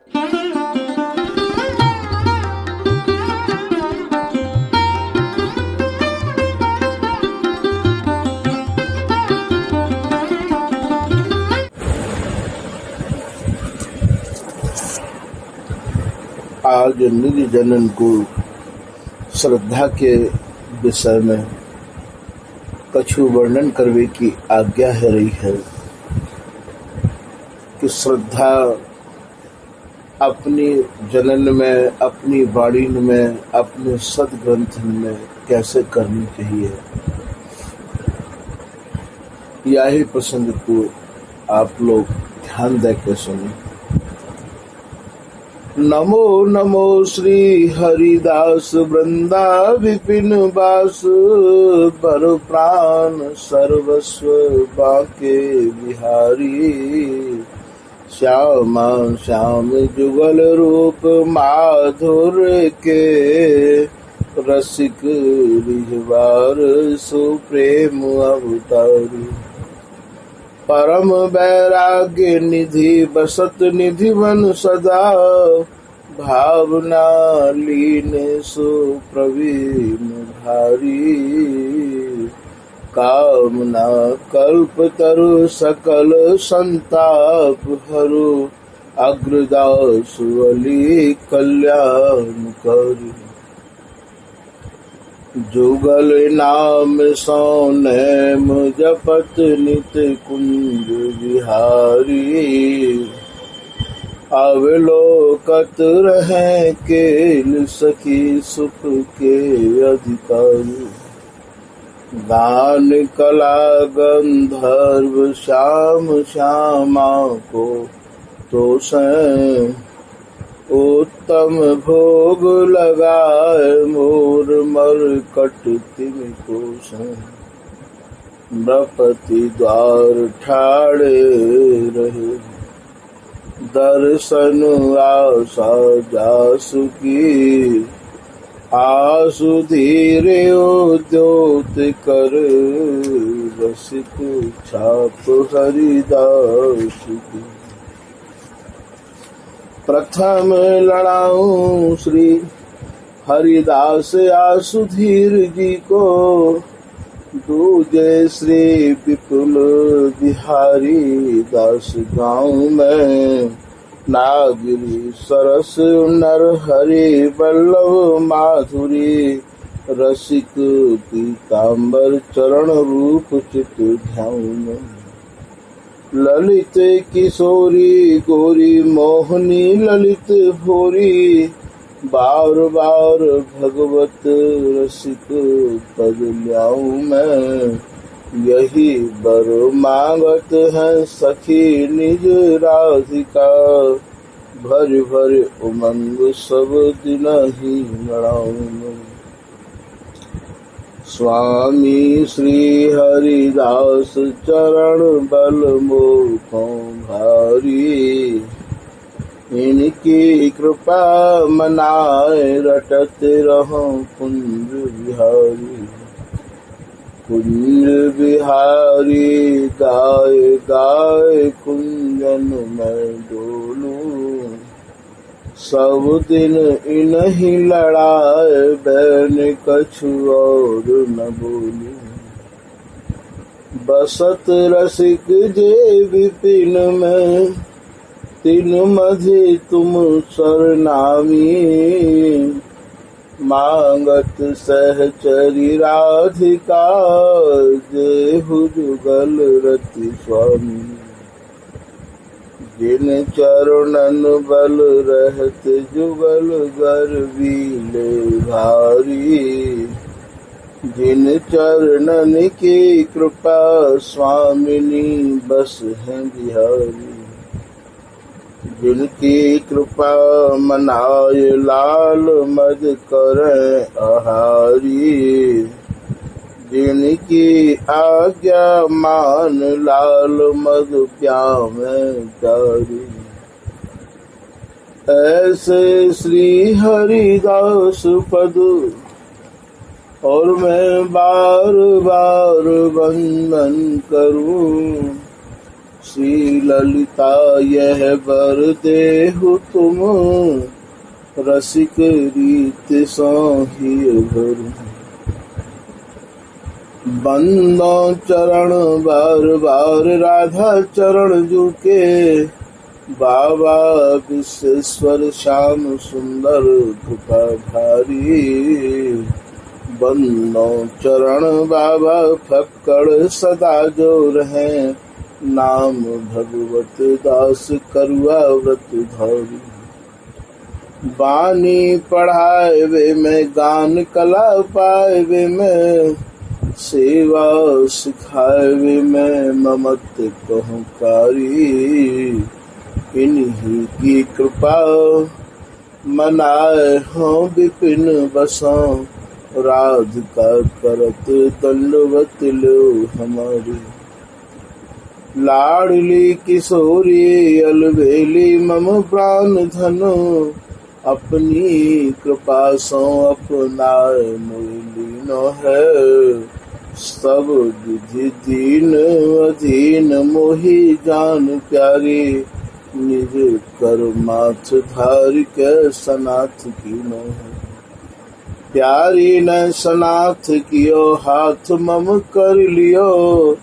आज निज जनन को श्रद्धा के विषय में कछु वर्णन करने की आज्ञा है रही है कि श्रद्धा अपनी जनन में, अपनी वाणी में, अपने सदग्रंथ में कैसे करनी चाहिए। यही प्रसंग को आप लोग ध्यान दे के सुने। नमो नमो श्री हरिदास वृंदा विपिन बास, बर प्राण सर्वस्व बाके बिहारी। श्यामा श्याम जुगल रूप माधुर के, रसिक रिजवार सुप्रेम अवतारी। परम वैराग्य निधि बसत निधि वन सदा, भावना लीन सुप्रवीण भारी। कामना कल्प तरु सकल संताप हरु, अग्रदास अली कल्याण करी। जुगल नाम सो नैम जपत नित कुंज विहारी। अवलोकत रहे केल सखी सुख के अधिकारी। गान कला गंधर्व श्याम श्यामा को तोषें, उत्तम भोग लगाए मोर मरकट तिम कोसं। नृपति द्वार ठाड़े रहे, दर्शन आशा जासु की। आसु धीरे उद्योत कर, रसिक छाप हरिदास की। प्रथम लड़ाऊं श्री हरिदास आसुधीर जी को, दूजे श्री विपुल बिहारी दास गाँव में। नागरी सरस नर हरि वल्लभ माधुरी, रसिक पीताम्बर चरण रूप चित ध्यान। ललित किशोरी गोरी मोहनी ललित भोरी, बार बार भगवत रसिक पद ल्याऊं मैं। यही बर मांगत है सखी निज राधिका, भर भर उमंग सब दिन ही मनाऊं। स्वामी श्री हरिदास चरण बल मोखों भारी। इनकी कृपा मनाए रटत रहो कुंज बिहारी। कुंज बिहारी गाय गाय कुंजन में डोलूं। सब दिन इन्हीं लड़ाए बैन कछु और न बोलूं। बसत रसिक जे विपिन में, तिन मधि तुम सरनामी। मांगत सहचरी राधिका, जेहु जुगल रति स्वामी। जिन चरणन बल रहत जुगल गर्वीले भारी। जिन चरणन की कृपा स्वामिनी बस हैं बिहारी। जिनकी कृपा मनाए लाल मद करें आहारी। जिनकी आज्ञा मान लाल मद प्यामे जारी। ऐसे श्री हरिदास पद और मैं बार बार वंदन करूं। श्री ललिता यह वर देहु तुम, रसिक रीत साही भर। बंदो चरण बार बार राधा चरण जुके, बाबा विश्वेश्वर श्याम सुंदर कृपा भारी। बंदो चरण बाबा फक्कड़ सदा जो रहे, नाम भगवत दास करुआ व्रत धारी। बानी पढ़ाए वे में गान कला पाए वे में, सेवा सिखाए वे में ममत कहकारी। इन्हीं की कृपा मनाए हों विपिन बसों, राधिका करत दंडवत लो हमारी। लाडली किशोरी अलबेली मम प्राण धनो, अपनी कृपा सो अपनाए मोलीनो है। सब विधि दीन अधीन मोहि जान प्यारी, निज कर माथ धार के सनाथ कीनो है। प्यारी न सनाथ कियो हाथ मम कर लियो,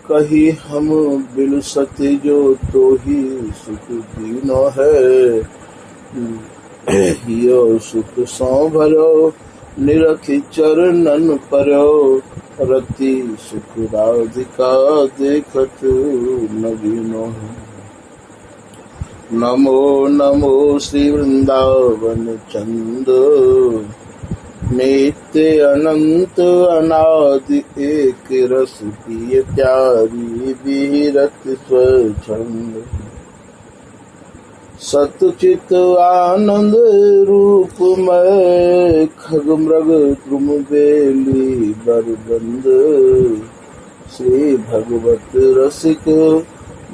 कही हम बिन सती जो तो ही सुख दीनो है। यो सुख सो भरो निरखि चरणन पर्यो, रति सुख राधिका देखत नवीनो है। नमो नमो श्री वृंदावन चंद, नित्य अनंत अनादि एक रस पिय प्यारी विरत स्वच्छंद। सतचित आनंद रूपमय, खग मृग द्रुम बेली बरबंद। श्री भगवत रसिक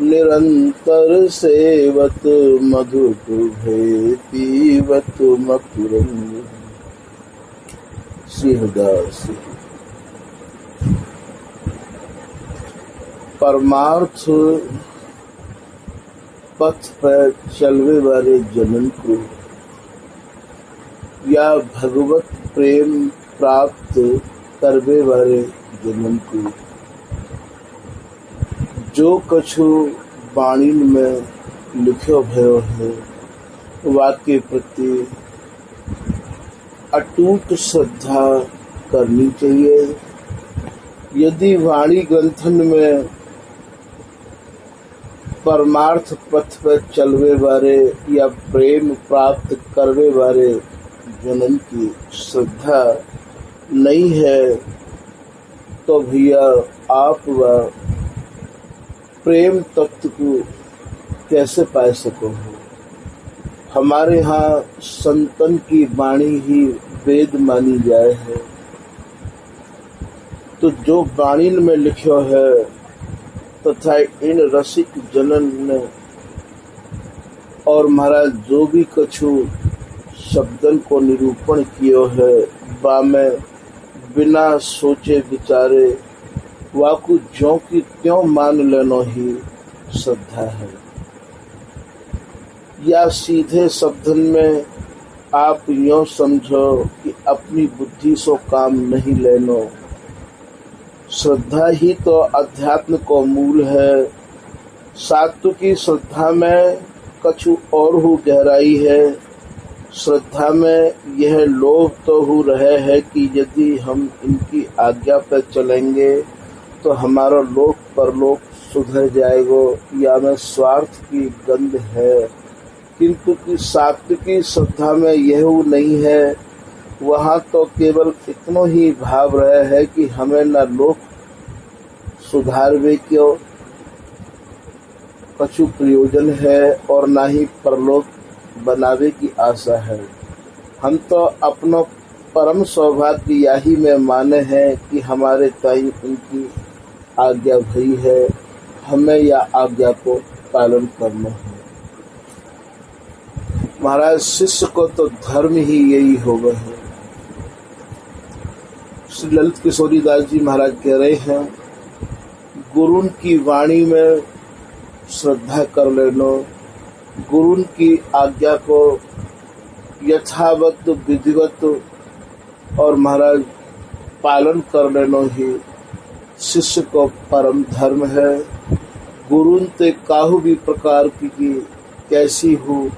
निरंतर सेवत, मधुप भे पीवत मकुरंद। श्रीहदास परमार्थ पथ पर चलवे वाले जनन को, या भगवत प्रेम प्राप्त करवे वाले जनन को, जो कछु वाणी में लिखो भयो है, वाक्य प्रति अटूट श्रद्धा करनी चाहिए। यदि वाणी ग्रंथन में परमार्थ पथ पर चलवे वाले या प्रेम प्राप्त करवे वाले जनन की श्रद्धा नहीं है, तो भैया आप व प्रेम तत्व को कैसे पा सको। हमारे यहाँ संतन की वाणी ही वेद मानी जाए है, तो जो वाणी में लिखो है तथा इन रसिक जनन ने और महाराज जो भी कछु शब्दन को निरूपण कियो है, बा में बिना सोचे विचारे वाकु ज्यों की त्यों मान लेनो ही श्रद्धा है। या सीधे शब्दन में आप यों समझो कि अपनी बुद्धि सो काम नहीं लेनो। श्रद्धा ही तो अध्यात्म को मूल है। सात्विकी श्रद्धा में कछु और हो गहराई है। श्रद्धा में यह लोभ तो हो रहे है कि यदि हम इनकी आज्ञा पर चलेंगे तो हमारा लोक परलोक सुधर जाएगा, या में स्वार्थ की गंध है। किंतु कि सात्विकी श्रद्धा में यह नहीं है। वहाँ तो केवल इतना ही भाव रहे है कि हमें न लोक सुधारवे क्यों कछु प्रयोजन है और न ही परलोक बनावे की आशा है। हम तो अपनो परम सौभाग्य यही में माने हैं कि हमारे ताई उनकी आज्ञा भई है, हमें या आज्ञा को पालन करना है। महाराज शिष्य को तो धर्म ही यही हो गए है। श्री ललित किशोरी दास जी महाराज कह रहे हैं, गुरु की वाणी में श्रद्धा कर लेनो, गुरु की आज्ञा को यथावत विधिवत और महाराज पालन कर लेनो ही शिष्य को परम धर्म है। गुरु ते काहू भी प्रकार की कैसी हो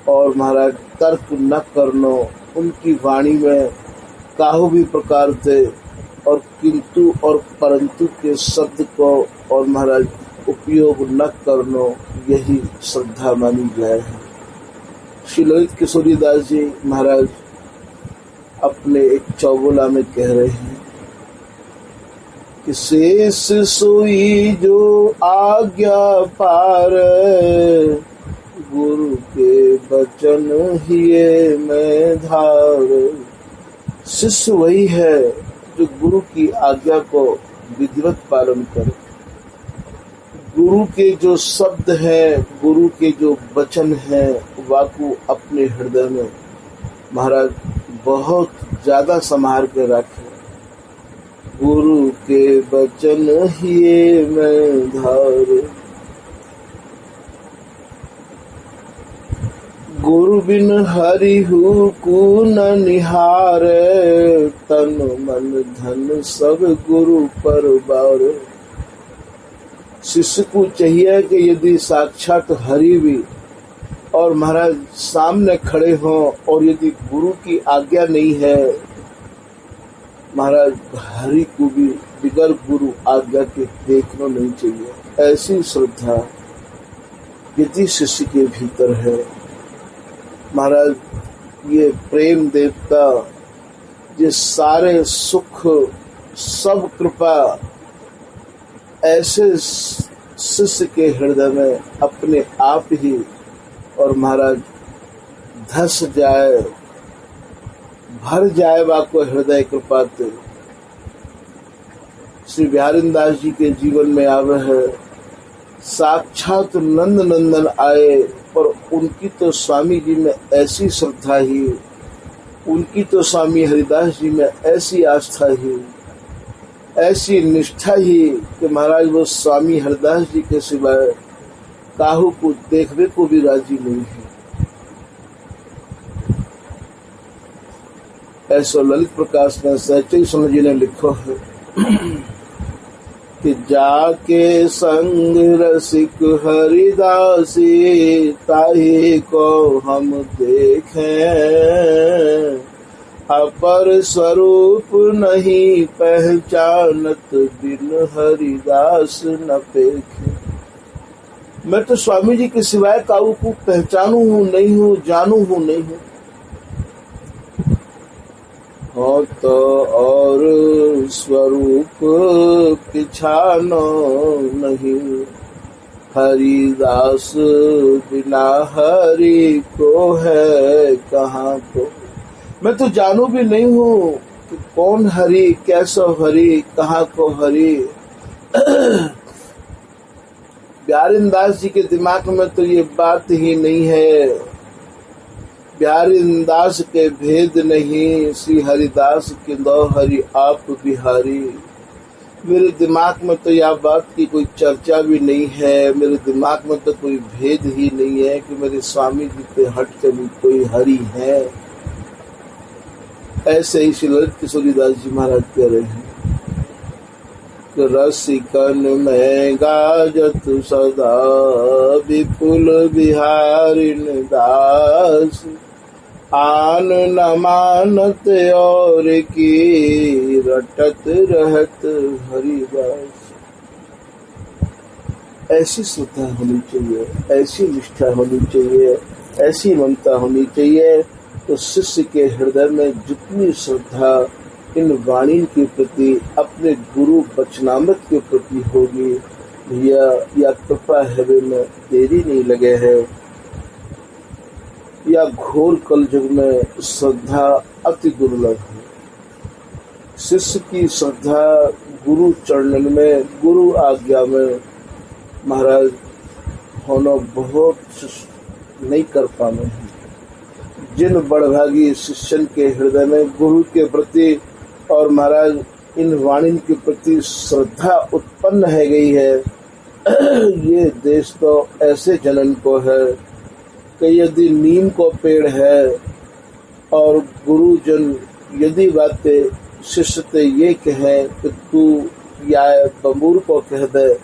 और महाराज तर्क न करनो, उनकी वाणी में काहू भी प्रकार थे और किंतु और परंतु के शब्द को और महाराज उपयोग न करनो, यही श्रद्धा मानी जाए है। श्री ललित किशोरीदास जी महाराज अपने एक चौबोला में कह रहे हैं कि शेष सोई जो आज्ञा पार, गुरु के वचन हिये में धार। शिष्य वही है जो गुरु की आज्ञा को विधिवत पालन करे। गुरु के जो शब्द हैं, गुरु के जो वचन हैं, वाकु अपने हृदय में महाराज बहुत ज्यादा संभाल के रखे। गुरु के वचन हिये में धार, गुरु बिन हरिहु को न निहार, तन मन धन सब गुरु पर बार। शिष्य को चाहिए कि यदि साक्षात हरि भी और महाराज सामने खड़े हों और यदि गुरु की आज्ञा नहीं है, महाराज हरि को भी बिगर गुरु आज्ञा के देखना नहीं चाहिए। ऐसी श्रद्धा यदि शिष्य के भीतर है, महाराज ये प्रेम देवता, ये सारे सुख सब कृपा ऐसे शिष्य के हृदय में अपने आप ही और महाराज धस जाए, भर जाए वाको हृदय कृपा ते। श्री बिहारी दास जी के जीवन में आवे है, साक्षात नंद नंदन आए, पर उनकी तो स्वामी जी में ऐसी श्रद्धा ही, उनकी तो स्वामी हरिदास जी में ऐसी आस्था ही, ऐसी निष्ठा ही कि महाराज वो स्वामी हरिदास जी के सिवाय काहू को देखने को भी राजी नहीं है। ऐसा ललित प्रकाश ने सहचई स्वामी जी ने लिखो है कि जाके संग रसिक हरिदासी, ताही को हम देखें, अपर स्वरूप नहीं पहचानत, बिन हरिदास न पेखे। मैं तो स्वामी जी के सिवाय काऊ को पहचानू हूँ नहीं हूँ, जानू हूँ नहीं हूँ। हो तो और स्वरूप पिछानो नहीं, हरिदास बिना हरि को है कहाँ को। मैं तो जानू भी नहीं हूँ कि कौन हरि, कैसा हरि, कहाँ को हरि। बिहारी दास जी के दिमाग में तो ये बात ही नहीं है। बिहारी दास के भेद नहीं, श्री हरिदास के दो हरि आप बिहारी। मेरे दिमाग में तो यह बात की कोई चर्चा भी नहीं है। मेरे दिमाग में तो कोई भेद ही नहीं है कि मेरे स्वामी जी पे हट के भी कोई हरि है। ऐसे ही श्री ललित किशोरीदास जी महाराज कह रहे हैं कि रसिकन में गाजत सदा, विपुल बिहारिन दास, आन न मानत और की, रटत रहत हरिदास। ऐसी श्रद्धा होनी चाहिए, ऐसी निष्ठा होनी चाहिए, ऐसी ममता होनी चाहिए। तो शिष्य के हृदय में जितनी श्रद्धा इन वाणी के प्रति, अपने गुरु वचनामृत के प्रति होगी, या कृपा हेवे में देरी नहीं लगे है। या घोर कलयुग में श्रद्धा अति दुर्लभ है। शिष्य की श्रद्धा गुरु चरणन में, गुरु आज्ञा में महाराज होना बहुत नहीं कर पाने हैं। जिन बड़भागी शिष्यन के हृदय में गुरु के प्रति और महाराज इन वाणी के प्रति श्रद्धा उत्पन्न है गई है, ये देश तो ऐसे जनन को है कि यदि नीम को पेड़ है और गुरुजन यदि बातें शिष्य से ये कहें कि तू या बबूर को कह दे,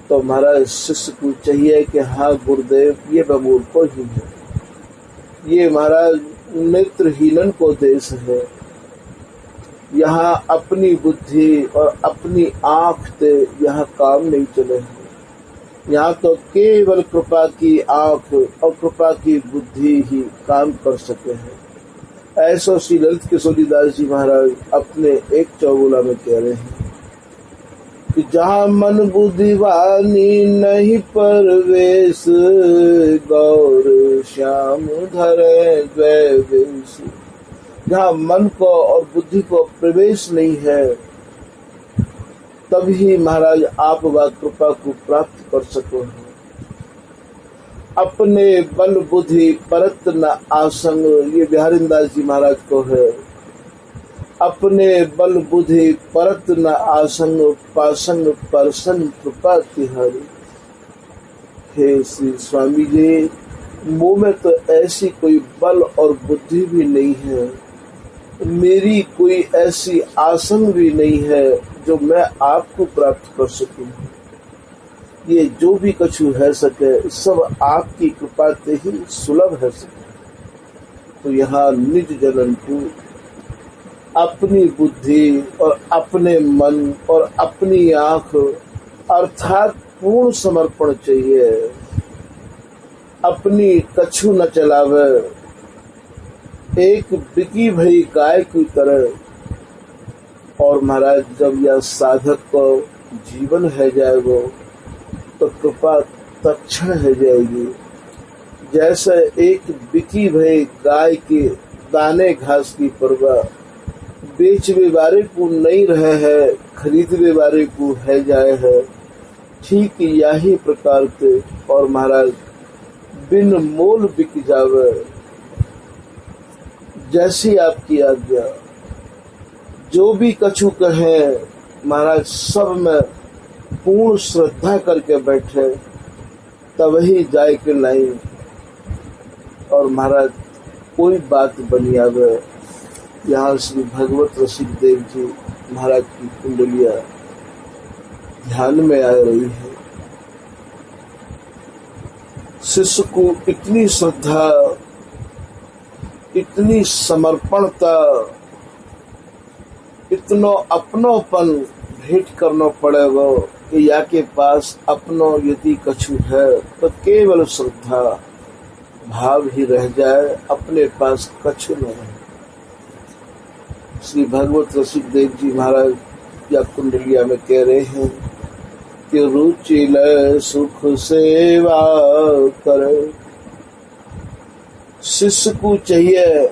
तो महाराज शिष्य को चाहिए कि हाँ गुरुदेव ये बबूर को ही है। ये महाराज नेत्रहीनन को देश है। यहाँ अपनी बुद्धि और अपनी आँख से यहाँ काम नहीं चले हैं। यहाँ तो केवल कृपा की आँख और कृपा की बुद्धि ही काम कर सके हैं। ऐसा श्री ललित किशोरीदास जी महाराज अपने एक चौगुला में कह रहे हैं कि जहाँ मन बुद्धि वाणी नहीं परवेश, गौर श्याम धरे द्वैवेश। जहाँ मन को और बुद्धि को प्रवेश नहीं है, तभी महाराज आप वह कृपा को प्राप्त कर सको। अपने बल बुद्धि परत न आसंग, ये बिहारीदास जी महाराज को है। अपने बल बुद्धि परत न आसंग, पासंग परसन कृपा तिहारी। हे श्री स्वामी जी, मुँह में तो ऐसी कोई बल और बुद्धि भी नहीं है, मेरी कोई ऐसी आसंग भी नहीं है जो मैं आपको प्राप्त कर सकूं। ये जो भी कछु है सके सब आपकी कृपा से ही सुलभ है सके। तो यहाँ निज जनन को अपनी बुद्धि और अपने मन और अपनी आँख अर्थात पूर्ण समर्पण चाहिए। अपनी कछु न चलावे, एक बिकी भई गाय की तरह। और महाराज जब यह साधक को जीवन है जाएगा तो कृपा तत्क्षण है जाएगी। जैसे एक बिकी भई गाय के दाने घास की परवाह बेचवे वाले को नहीं रहे है, खरीदवे वाले को है जाए है, ठीक यही प्रकार से। और महाराज बिन मोल बिक जावे, जैसी आपकी आज्ञा। जो भी कछु कहे महाराज सब में पूर्ण श्रद्धा करके बैठे, तब ही जाए कि नहीं। और महाराज कोई बात बनी आवे, यहाँ श्री भगवत रसिक देव जी महाराज की कुंडलियां ध्यान में आ रही है। शिष्य को इतनी श्रद्धा, इतनी समर्पणता, इतना अपनोपन भेंट करना पड़ेगा कि या के पास अपनो यदि कछु है तो केवल श्रद्धा भाव ही रह जाए, अपने पास कछु न रहे। श्री भगवत रसिक देव जी महाराज या कुंडलिया में कह रहे हैं कि रुचि लय सुख सेवा करे। शिष्य को चाहिए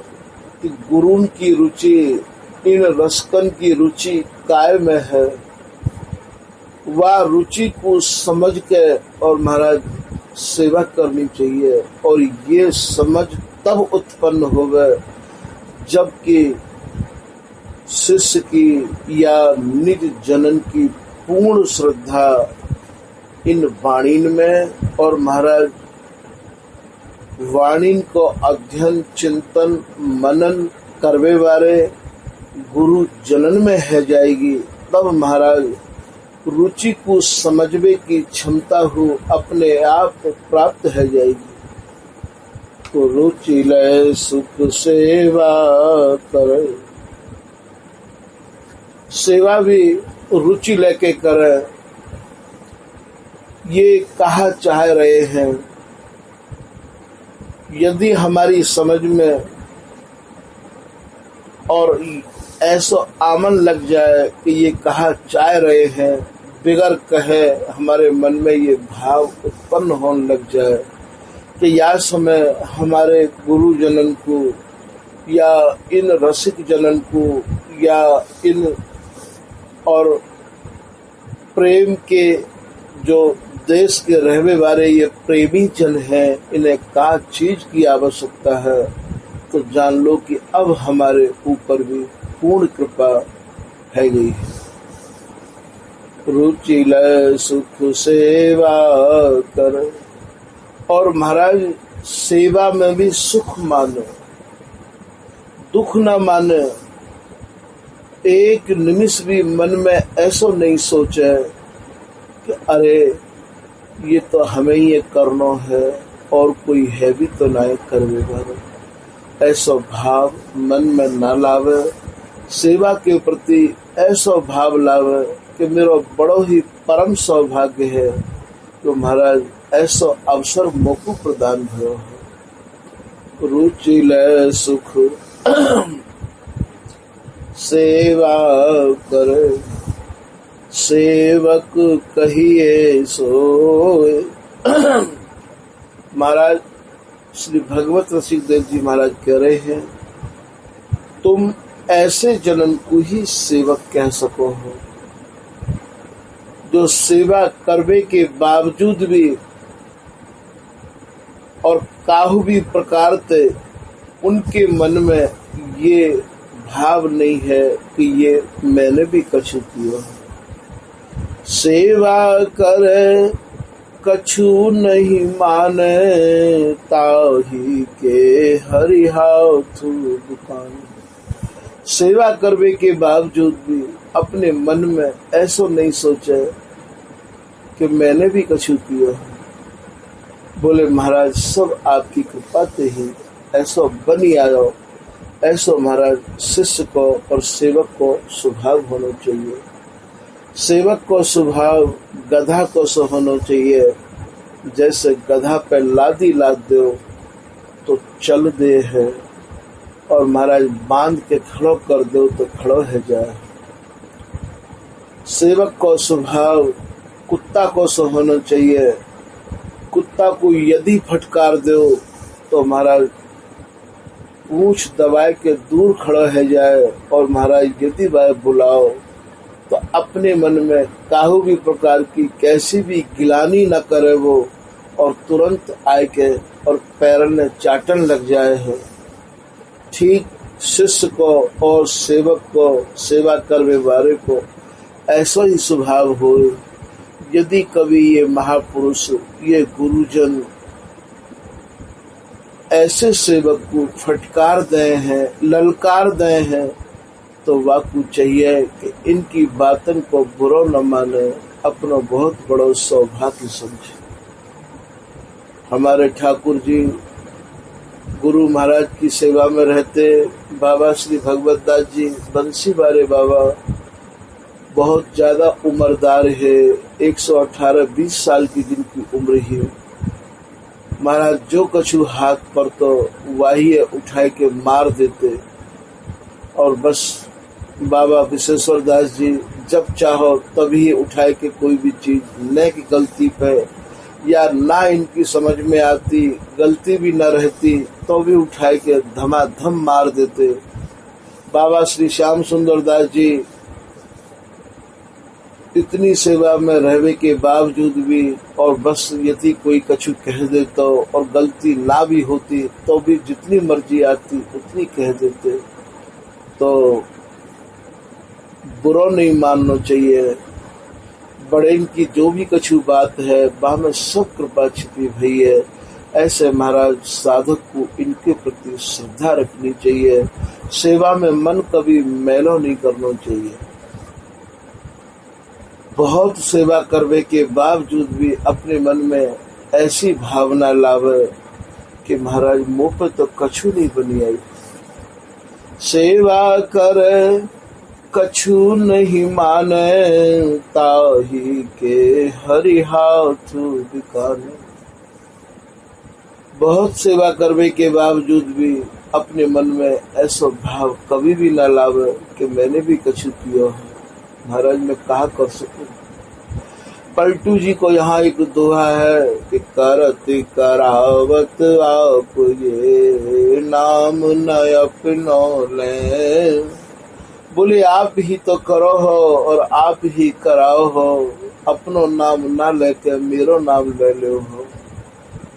कि गुरुन की रुचि, इन रसकन की रुचि काय में है, वह रुचि को समझ के और महाराज सेवा करनी चाहिए। और ये समझ तब उत्पन्न होवे जबकि शिष्य की या निज जनन की पूर्ण श्रद्धा इन वाणीन में और महाराज वाणीन को अध्ययन चिंतन मनन करवे वाले गुरु जनन में है जाएगी। तब महाराज रुचि को समझने की क्षमता हो अपने आप प्राप्त है जाएगी। तो रुचि लय सुख सेवा करे, सेवा भी रुचि लेके करे। ये कहा चाह रहे हैं, यदि हमारी समझ में और ऐसा आमन लग जाए कि ये कहा चाह रहे हैं, बिगर कहे हमारे मन में ये भाव उत्पन्न होने लग जाए कि या समय हमारे गुरु जनन को या इन रसिक जनन को या इन और प्रेम के जो देश के रहने वाले ये प्रेमी जन हैं, इन्हें का चीज की आवश्यकता है, तो जान लो कि अब हमारे ऊपर भी पूर्ण कृपा है गई है। रुचि लय सुख सेवा कर। और महाराज सेवा में भी सुख माने, दुख न माने। एक निमिष भी मन में ऐसा नहीं सोचे कि अरे ये तो हमें ये करना है और कोई है भी तो नहीं करवे वाला। ऐसा भाव मन में न लावे। सेवा के प्रति ऐसा भाव लावे कि मेरा बड़ो ही परम सौभाग्य है कि महाराज ऐसा अवसर मोको प्रदान भयो है। रुचि लय सुख सेवा करे, सेवक कहिए सोए। महाराज श्री भगवत रसिकदेव जी महाराज कह रहे हैं, तुम ऐसे जनन को ही सेवक कह सको हो जो सेवा करने के बावजूद भी और काहू भी प्रकार से उनके मन में ये भाव नहीं है कि ये मैंने भी कछु किया। सेवा करे कछु नहीं माने, ताही के हरिहाथ दुकान। सेवा करने के बावजूद भी अपने मन में ऐसा नहीं सोचे कि मैंने भी कछु किया। बोले महाराज सब आपकी कृपा से ही ऐसा बनी आयो। ऐसा महाराज शिष्य को और सेवक को स्वभाव होना चाहिए। सेवक को स्वभाव गधा को सो होना चाहिए। जैसे गधा पे लादी लाद दो तो चल दे है, और महाराज बांध के खड़ो कर दो तो खड़ो है जाए। सेवक को स्वभाव कुत्ता को सो होना चाहिए। कुत्ता को यदि फटकार दो तो महाराज पूंछ दबाए के दूर खड़ा है जाए, और महाराज यदि वह बुलाओ तो अपने मन में काहू भी प्रकार की कैसी भी गिलानी न करे वो, और तुरंत आए के और पैर में चाटन लग जाए है। ठीक शिष्य को और सेवक को, सेवा करने वाले को ऐसा ही स्वभाव हो। यदि कभी ये महापुरुष, ये गुरुजन ऐसे सेवक को फटकार दे हैं, ललकार दे हैं, तो वाकू चाहिए कि इनकी बातन को बुरा न माने, अपना बहुत बड़ा सौभाग्य समझे। हमारे ठाकुर जी गुरु महाराज की सेवा में रहते बाबा श्री भगवत दास जी बंसी बारे बाबा बहुत ज्यादा उम्रदार है, 118-20 साल की जिनकी उम्र है। महाराज जो कछु हाथ पर तो वही उठाए के मार देते, और बस बाबा विश्वेश्वर दास जी जब चाहो तभी उठाए के कोई भी चीज न की गलती पे या ना इनकी समझ में आती, गलती भी न रहती तो भी उठाए के धमाधम मार देते। बाबा श्री श्याम सुंदर दास जी इतनी सेवा में रहने के बावजूद भी, और बस यदि कोई कछु कह देता और गलती ना भी होती तो भी जितनी मर्जी आती उतनी कह देते, तो बुरा नहीं मानना चाहिए। बड़े इनकी जो भी कछु बात है वह में सब कृपा छिपी हुई है। ऐसे महाराज साधक को इनके प्रति श्रद्धा रखनी चाहिए। सेवा में मन कभी मैलो नहीं करना चाहिए। बहुत सेवा करने के बावजूद भी अपने मन में ऐसी भावना लावे कि महाराज मुँह पे तो कछु नहीं बनी आई। सेवा करे कछु नहीं माने, ताही के हरि हाथ दिखाने। बहुत सेवा करने के बावजूद भी अपने मन में ऐसा भाव कभी भी न लावे कि मैंने भी कछु किया है। महाराज मैं कहा कर सकूं। पलटू जी को यहाँ एक दोहा है कि करत करावत आप ये नाम न अपनो ले। बोले आप ही तो करो हो और आप ही कराओ हो, अपनो नाम ना लेके मेरो नाम ले लो हो।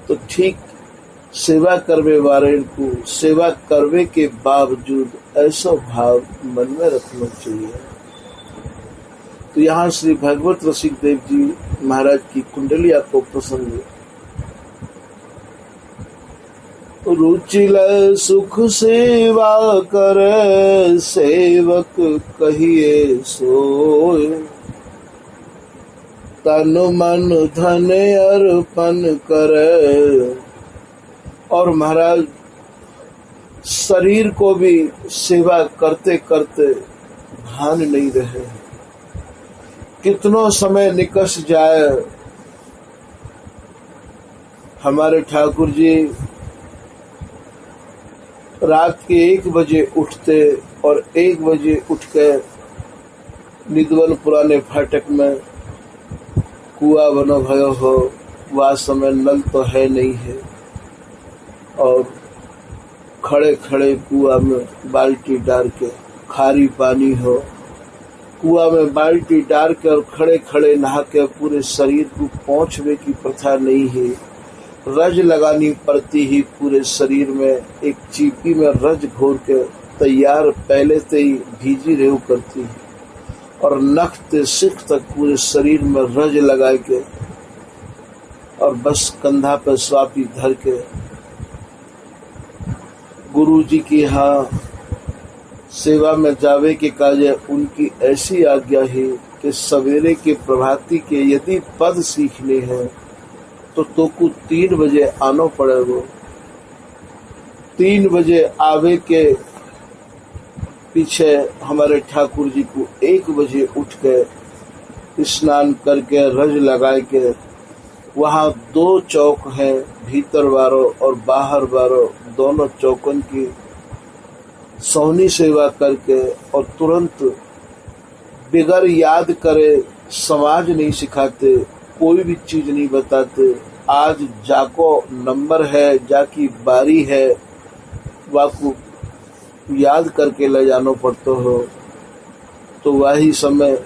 तो ठीक सेवा करने वाले को सेवा करने के बावजूद ऐसा भाव मन में रखना चाहिए। तो यहाँ श्री भगवत रसिक देव जी महाराज की कुंडली आपको प्रसंग है। रुचिल सुख सेवा कर सेवक कहिए सोय, तन मन धन अर्पण करे। और महाराज शरीर को भी सेवा करते करते भान नहीं रहे, कितनो समय निकस जाए। हमारे ठाकुर जी रात के 1 बजे उठते और 1 बजे उठ के निधवन पुराने फाटक में कुआ बनो भयो हो, वह समय नल तो है नहीं है, और खड़े खड़े कुआ में बाल्टी डाल के, खारी पानी हो, कुआ में बाल्टी डाल के और खड़े खड़े नहा के पूरे शरीर को पोंछने की प्रथा नहीं है। रज लगानी पड़ती ही पूरे शरीर में, एक चीपी में रज घोर के तैयार पहले से ही भीजी रेव करती है, और नख से सिख तक पूरे शरीर में रज लगा के और बस कंधा पे स्वापी धर के गुरु जी की यहाँ सेवा में जावे के काजे उनकी ऐसी आज्ञा है कि सवेरे के प्रभाती के यदि पद सीखने हैं तो को 3 बजे आना पड़ेगा। 3 बजे आवे के पीछे हमारे ठाकुर जी को 1 बजे उठ के स्नान करके रज लगा के, वहाँ 2 चौक हैं, भीतर वारो और बाहर वारो, दोनों चौकन की सोहनी सेवा करके और तुरंत बिगर याद करे, समाज नहीं सिखाते, कोई भी चीज नहीं बताते। आज जाको नंबर है, जाकी बारी है, वाकू याद करके ले जाना पड़ता हो। तो वही समय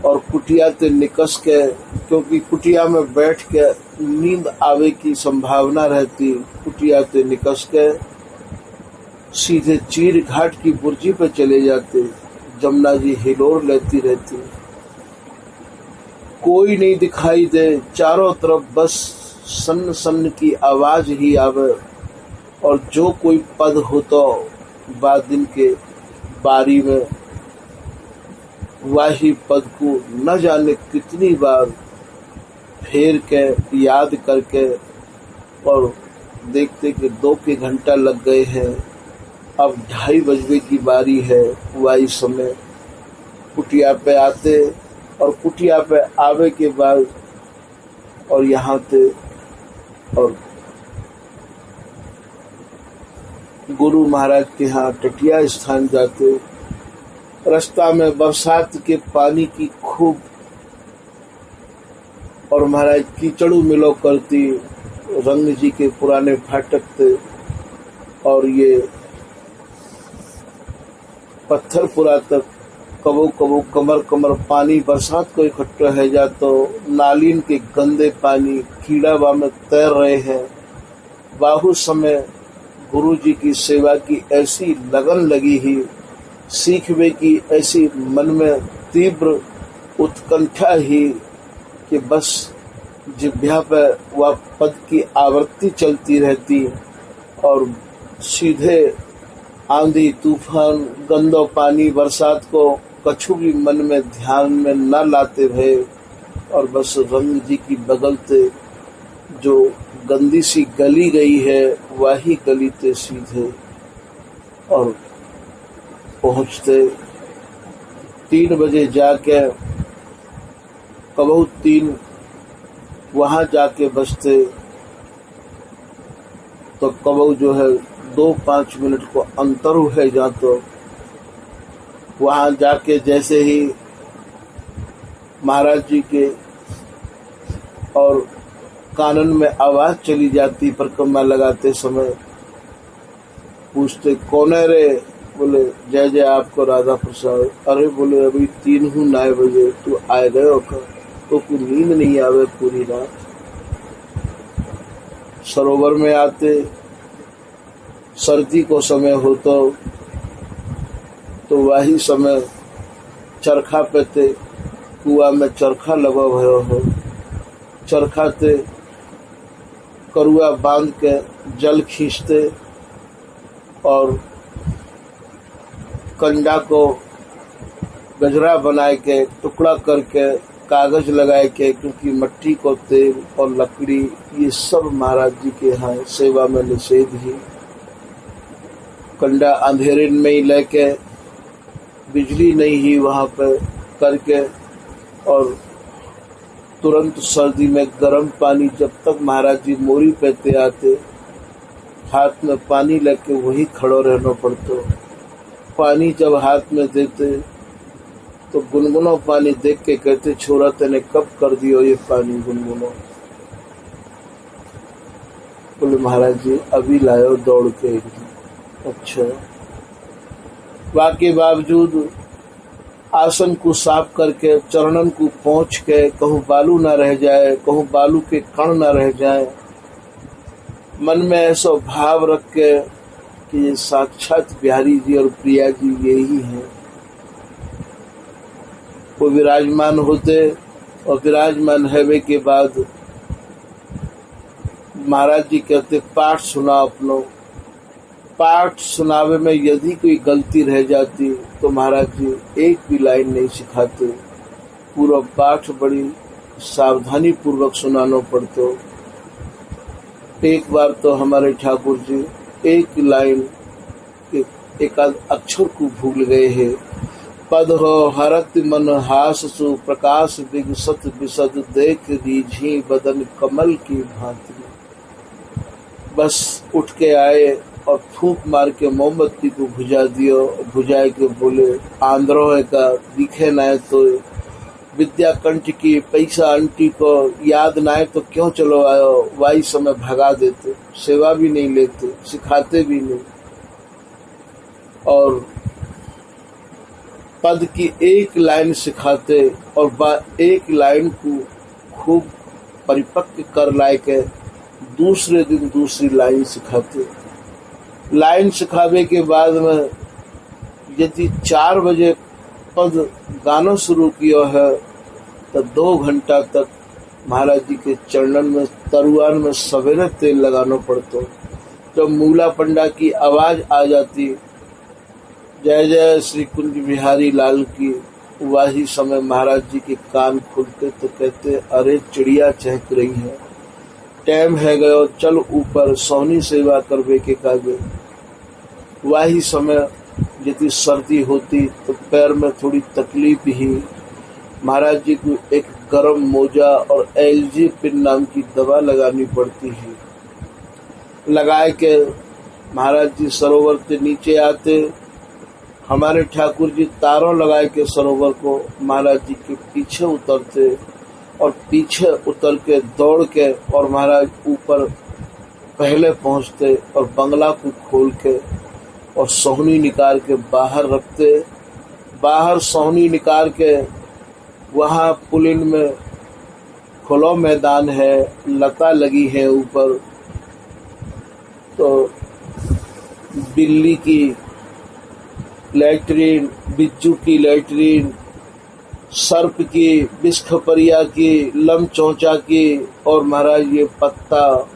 और कुटिया ते निकस के, क्योंकि कुटिया में बैठ के नींद आवे की संभावना रहती, कुटिया ते निकस के सीधे चीर घाट की बुर्जी पे चले जाते। जमुना जी हिलोर लेती रहती, कोई नहीं दिखाई दे, चारों तरफ बस सन्न सन्न की आवाज ही आवे, और जो कोई पद होता बाद दिन के बारी में, वही पद को न जाने कितनी बार फेर के याद करके, और देखते कि 2 के घंटा लग गए हैं, अब 2:30 बजे की बारी है। वही समय कुटिया पे आते, और कुटिया पे आवे के बाद और यहाँ थे और गुरु महाराज के यहाँ टटिया स्थान जाते। रास्ता में बरसात के पानी की खूब और महाराज कीचड़ू मिलो करती, रंग जी के पुराने फाटक थे, और ये पत्थरपुरा तक कबो कबो कमर कमर पानी बरसात को इकट्ठा है जा, तो नालीन के गंदे पानी कीड़ा में तैर रहे हैं। बाहु समय गुरु जी की सेवा की ऐसी लगन लगी ही, सीखने की ऐसी मन में तीव्र उत्कंठा ही कि बस जिभ्या पर वह पद की आवृत्ति चलती रहती, और सीधे आंधी तूफान गंदो पानी बरसात को कछु भी मन में ध्यान में न लाते भये, और बस रंग जी की बगल से जो गंदी सी गली गई है वही गली ते सीधे और पहुँचते। 3 बजे जाके कबहू 3 वहाँ जाके बसते, तो कबहू जो है 2-5 मिनट को अंतर है जा, तो वहाँ जाके जैसे ही महाराज जी के और कानन में आवाज चली जाती, परिक्रमा लगाते समय पूछते कौन है रे, बोले जय जय आपको राधा प्रसाद। अरे बोले अभी 3 बजे तू आए गए हो का, तो कोई नींद नहीं आवे पूरी रात। सरोवर में आते, सर्दी को समय हो तो वही समय चरखा पे कुआ में चरखा लगा भयो हो, चरखा ते करुआ बांध के जल खींचते और कंडा को गजरा बनाए के टुकड़ा करके कागज लगाए के, क्योंकि मट्टी को तेल और लकड़ी ये सब महाराज जी के यहाँ सेवा में निषेध ही। कंडा अंधेरे में ही लेके, बिजली नहीं ही वहाँ पे करके, और तुरंत सर्दी में गर्म पानी, जब तक महाराज जी मोरी पे आते हाथ में पानी लेके वही खड़ो रहना पड़तो। पानी जब हाथ में देते तो गुनगुनो पानी देख के कहते, छोरा तेने कब कर दियो ये पानी गुनगुनो। बोले महाराज जी अभी लायो दौड़ के एकदम। अच्छा, बाकी बावजूद आसन को साफ करके चरणन को पहुँच के, कहूँ बालू ना रह जाए, कहूँ बालू के कण ना रह जाए, मन में ऐसा भाव रख के कि ये साक्षात बिहारी जी और प्रिया जी यही हैं। वो विराजमान होते और विराजमान होने के बाद महाराज जी कहते पाठ सुना अपनो। पाठ सुनावे में यदि कोई गलती रह जाती तो महाराज जी एक भी लाइन नहीं सिखाते, पूरा पाठ बड़ी सावधानी पूर्वक सुनाना पड़तो। एक बार तो हमारे ठाकुर जी एक लाइन एक अक्षर को भूल गए हैं। पद हो हरत मन हास सु प्रकाश विगसत विशद देख दीझी बदन कमल की भांति। बस उठ के आए और फूंक मार के मोमबत्ती को बुझा दियो। बुझाए के बोले आंध्रो का दिखे ना तो विद्या कंठ की पैसा आंटी को याद ना आए तो क्यों चलो आयो, वाई समय भगा देते, सेवा भी नहीं लेते, सिखाते भी नहीं। और पद की एक लाइन सिखाते और एक लाइन को खूब परिपक्व कर लाए के दूसरे दिन दूसरी लाइन सिखाते। लाइन सिखावे के बाद में यदि 4 बजे पद गाना शुरू किया है तो 2 घंटा तक महाराज जी के चरणन में तरुआन में सवेरे तेल लगाना पड़ता। जब मूला पंडा की आवाज आ जाती जय जय श्री कुंज बिहारी लाल की, वही समय महाराज जी के कान खुलते तो कहते अरे चिड़िया चहक रही है, टाइम है गयो, चल ऊपर सोनी सेवा करवे के कागे। वही समय यदि सर्दी होती तो पैर में थोड़ी तकलीफ ही, महाराज जी को एक गरम मोजा और एलजी पिन नाम की दवा लगानी पड़ती है। लगाए के महाराज जी सरोवर के नीचे आते, हमारे ठाकुर जी तारों लगाए के सरोवर को महाराज जी के पीछे उतरते और पीछे उतर के दौड़ के और महाराज ऊपर पहले पहुंचते और बंगला को खोल के और सोहनी निकाल के बाहर रखते। बाहर सोहनी निकाल के वहाँ पुलिन में खुला मैदान है, लता लगी है ऊपर, तो बिल्ली की लैट्रीन, बिज्जू की लैट्रीन, सर्प की, बिस्खपरिया की, लमचौचा की और महाराज ये पत्ता,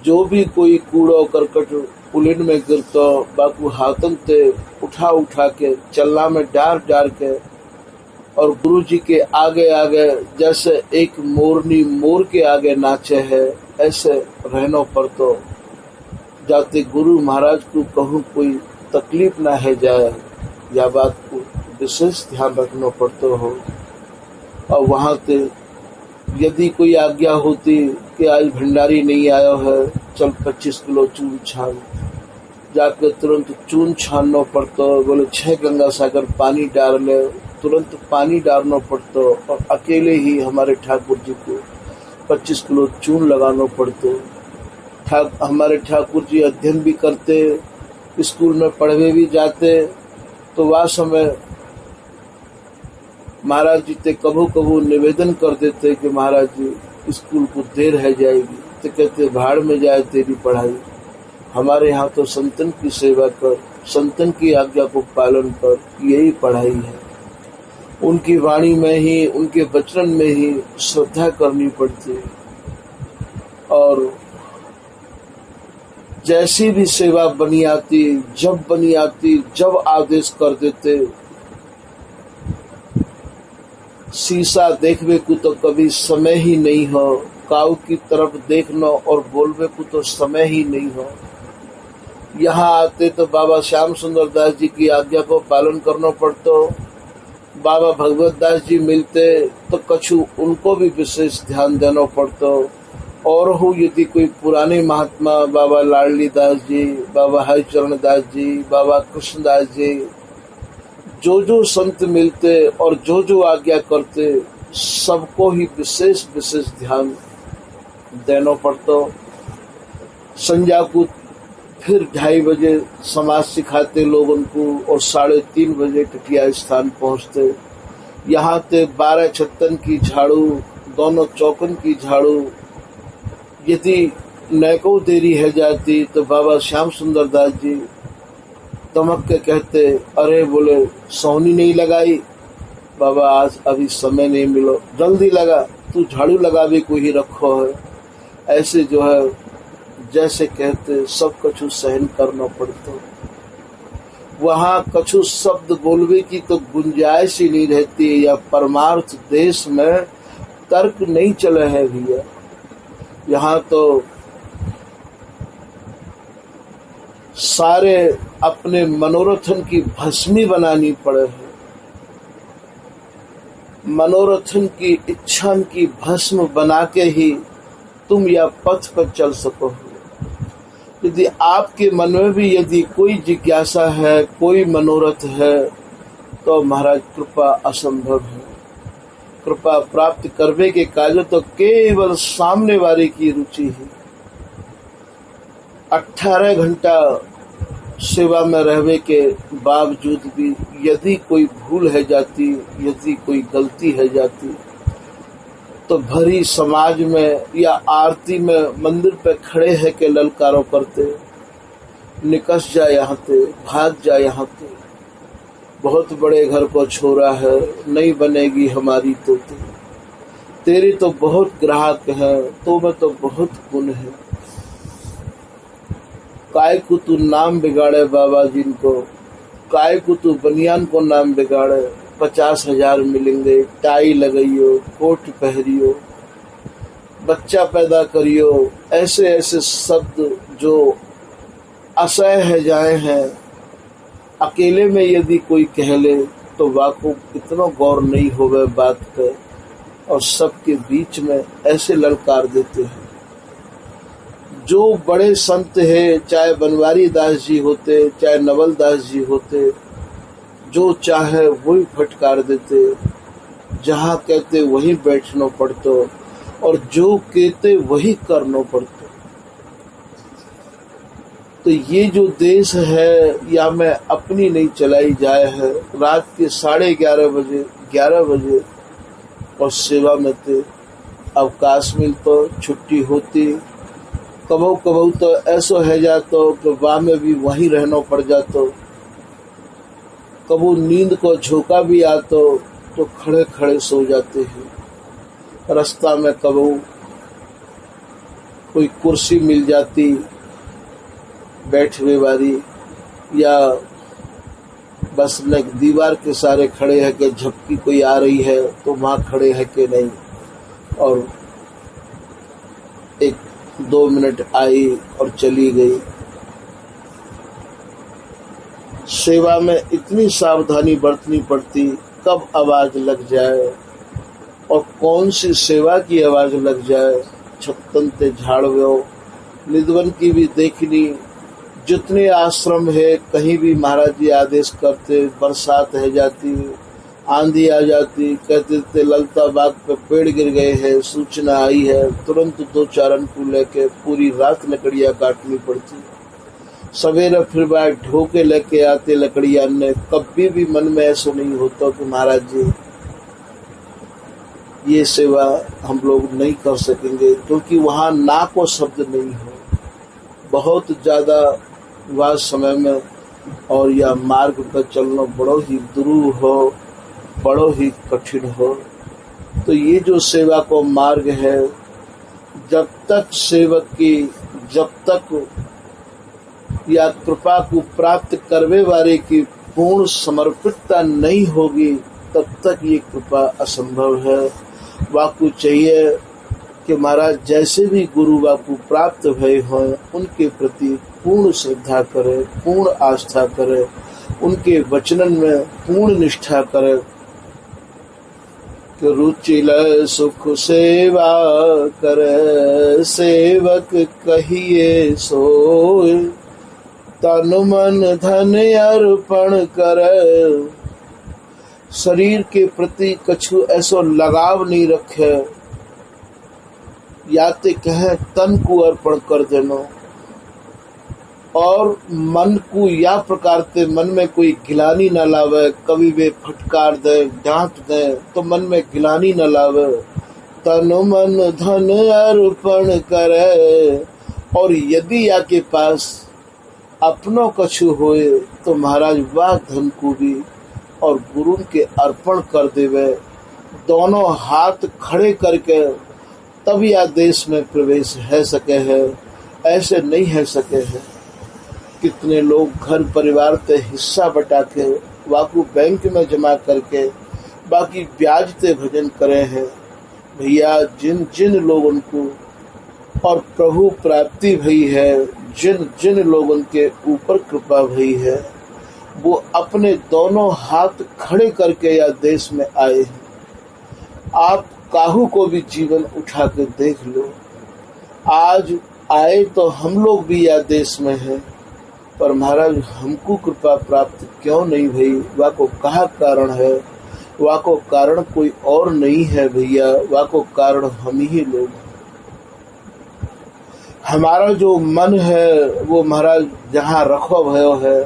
जो भी कोई कूड़ो करकट पुलिन में गिरतो बाकू हाथन ते उठा उठा के चल्ला में डार डार के और गुरु जी के आगे आगे जैसे एक मोरनी मोर के आगे नाचे है ऐसे रहना पड़तो, जाते गुरु महाराज को कहूँ कोई तकलीफ ना है जाए, या बात को विशेष ध्यान रखना पड़ता हो। और वहाँ से यदि कोई आज्ञा होती कि आज भंडारी नहीं आया है, चल 25 किलो चून छान, जाके तुरंत चून छानना पड़ता। बोले 6 गंगा सागर पानी डाल ले, तुरंत पानी डालना पड़ता और अकेले ही हमारे ठाकुर जी को 25 किलो चून लगाना पड़ता। हमारे ठाकुर जी अध्ययन भी करते, स्कूल में पढ़वे भी जाते, तो वह समय महाराज जी ते कभू कभू निवेदन कर देते कि महाराज जी स्कूल को देर है जाएगी, तो कहते भाड़ में जाए तेरी पढ़ाई, हमारे यहाँ तो संतन की सेवा कर, संतन की आज्ञा को पालन कर, यही पढ़ाई है। उनकी वाणी में ही, उनके वचन में ही श्रद्धा करनी पड़ती है। और जैसी भी सेवा बनी आती, जब आदेश कर देते, शीशा देखवे को तो कभी समय ही नहीं हो, काऊ की तरफ देखना और बोलवे को तो समय ही नहीं हो। यहाँ आते तो बाबा श्याम सुंदर दास जी की आज्ञा को पालन करना पड़ता। बाबा भगवत दास जी मिलते तो कछु उनको भी विशेष ध्यान देना पड़ता। और हो यदि कोई पुराने महात्मा, बाबा लाडली दास जी, बाबा हरिचरण दास जी, बाबा कृष्णदास जी, जो संत मिलते और जो आज्ञा करते, सबको ही विशेष ध्यान देना पड़ता। संध्या को फिर 2:30 बजे समाज सिखाते लोगों को और 3:30 बजे कटिया स्थान पहुंचते। यहाँ ते 12 छत्तन की झाड़ू, दोनों चौकन की झाड़ू। यदि नैको देरी है जाती तो बाबा श्याम सुंदर दास जी तमक के कहते, अरे बोले सोनी नहीं लगाई बाबा, आज अभी समय नहीं मिलो, जल्दी लगा, तू झाड़ू लगावे को ही रखो है। ऐसे जो है जैसे कहते सब कछु सहन करना पड़ता। वहाँ कछु शब्द बोलवे की तो गुंजाइश ही नहीं रहती। या परमार्थ देश में तर्क नहीं चले है भैया। यहाँ तो सारे अपने मनोरथन की भस्मी बनानी पड़े है। मनोरथन की इच्छा की भस्म बना के ही तुम या पथ पर चल सको। यदि आपके मन में भी यदि कोई जिज्ञासा है, कोई मनोरथ है, तो महाराज कृपा असंभव है। कृपा प्राप्त करने के कार्य तो केवल सामने वाले की रुचि है। 18 घंटा सेवा में रहने के बावजूद भी यदि कोई भूल है जाती, यदि कोई गलती है जाती, तो भरी समाज में या आरती में मंदिर पे खड़े है के ललकारो करते, निकस जा यहाँ ते, भाग जा यहाँ ते, बहुत बड़े घर को छोरा है, नहीं बनेगी हमारी तो तेरे तो बहुत ग्राहक है, तो में तो बहुत गुण है। काय को तू नाम बिगाड़े बाबा जिनको, काय को तू बनियान को नाम बिगाड़े, 50,000 मिलेंगे, टाई लगाइयो, कोट पहरियो, बच्चा पैदा करियो, ऐसे ऐसे शब्द जो असह्य जाए हैं। अकेले में यदि कोई कह ले तो वाकई इतना गौर नहीं होवे बात पे, और सबके बीच में ऐसे ललकार देते हैं। जो बड़े संत है, चाहे बनवारी दास जी होते, चाहे नवल दास जी होते, जो चाहे वही फटकार देते, जहाँ कहते वही बैठना पड़ता, और जो कहते वही करना पड़ता। तो ये जो देश है, या मैं अपनी नहीं चलाई जाए है। रात के 11:30 बजे और सेवा में थे, अवकाश मिलता, छुट्टी होती। कबो कबो तो ऐसा है जाता कि वाह में भी वहीं रहना पड़ जाता। कबो नींद को झोंका भी आता तो खड़े खड़े सो जाते हैं। रास्ता में कबो कोई कुर्सी मिल जाती बैठने वाली, या बस दीवार के सारे खड़े है कि झपकी कोई आ रही है तो वहाँ खड़े है कि नहीं, और 1-2 मिनट आई और चली गई। सेवा में इतनी सावधानी बरतनी पड़ती, कब आवाज लग जाए और कौन सी सेवा की आवाज लग जाए। छत्तन ते झाड़व्यो, निधवन की भी देखनी। जितने आश्रम है, कहीं भी महाराज जी आदेश करते, बरसात है जाती, आंधी आ जाती, कहते थे ललता बाग पे पेड़ गिर गए हैं, सूचना आई है, तुरंत 2 चारन को लेके पूरी रात लकड़ियां काटनी पड़ती। सवेरे फिर बार ढोके लेके आते लकड़ियां ने। कभी भी मन में ऐसा नहीं होता कि महाराज जी ये सेवा हम लोग नहीं कर सकेंगे, क्योंकि वहाँ ना को शब्द नहीं हो। बहुत ज्यादा वह समय में और या मार्ग पर चलना बड़ो ही दुरूह हो। बड़ो ही कठिन हो। तो ये जो सेवा को मार्ग है, जब तक सेवक की, जब तक या कृपा को प्राप्त करने वाले की पूर्ण समर्पितता नहीं होगी, तब तक ये कृपा असंभव है। वाकु चाहिए कि महाराज जैसे भी गुरु वाकु प्राप्त भय हों, उनके प्रति पूर्ण श्रद्धा करें, पूर्ण आस्था करें, उनके वचनन में पूर्ण निष्ठा करें। कि रुचि लय सुख सेवा करे, सेवक कहिए सोए, तन मन धन अर्पण करे। शरीर के प्रति कछु ऐसो लगाव नहीं रखे, या ते कहें तन को अर्पण कर देनो, और मन को या प्रकार से मन में कोई गिलानी न लावे। कभी वे फटकार दे, डांट दे, तो मन में गिलानी न लावे। तन मन धन अर्पण करे। और यदि या के पास अपनो कछु होए, तो महाराज वह धन को भी और गुरु के अर्पण कर देवे। दोनों हाथ खड़े करके तब यह देश में प्रवेश है सके है, ऐसे नहीं है सके है। कितने लोग घर परिवार ते हिस्सा बटा के वाकु बैंक में जमा करके बाकी ब्याज ते भजन करे हैं। भैया जिन जिन लोगों को और प्रभु प्राप्ति भई है, जिन जिन लोगों के ऊपर कृपा भई है, वो अपने दोनों हाथ खड़े करके या देश में आए हैं। आप काहू को भी जीवन उठा के देख लो, आज आए तो हम लोग भी या देश में हैं, पर महाराज हमको कृपा प्राप्त क्यों नहीं भई? वा को कहा कारण है? वा को कारण कोई और नहीं है भैया, वा को कारण हम ही लोग। हमारा जो मन है वो महाराज जहाँ रखो भयो है,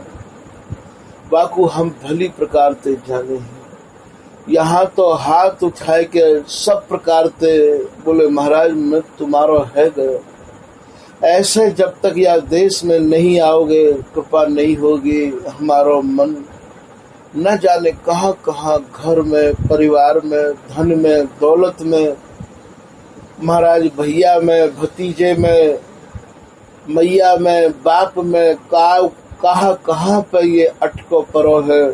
वाकु हम भली प्रकार से जाने हैं। यहाँ तो हाथ उठाए के सब प्रकार से बोले महाराज मैं तुम्हारो है गयो। ऐसे जब तक यह देश में नहीं आओगे, कृपा नहीं होगी, हमारो मन न जाने कहाँ कहाँ घर में, परिवार में, धन में, दौलत में, महाराज भैया में, भतीजे में, मैया में, बाप में, कहाँ कहाँ पर ये अटको परो है।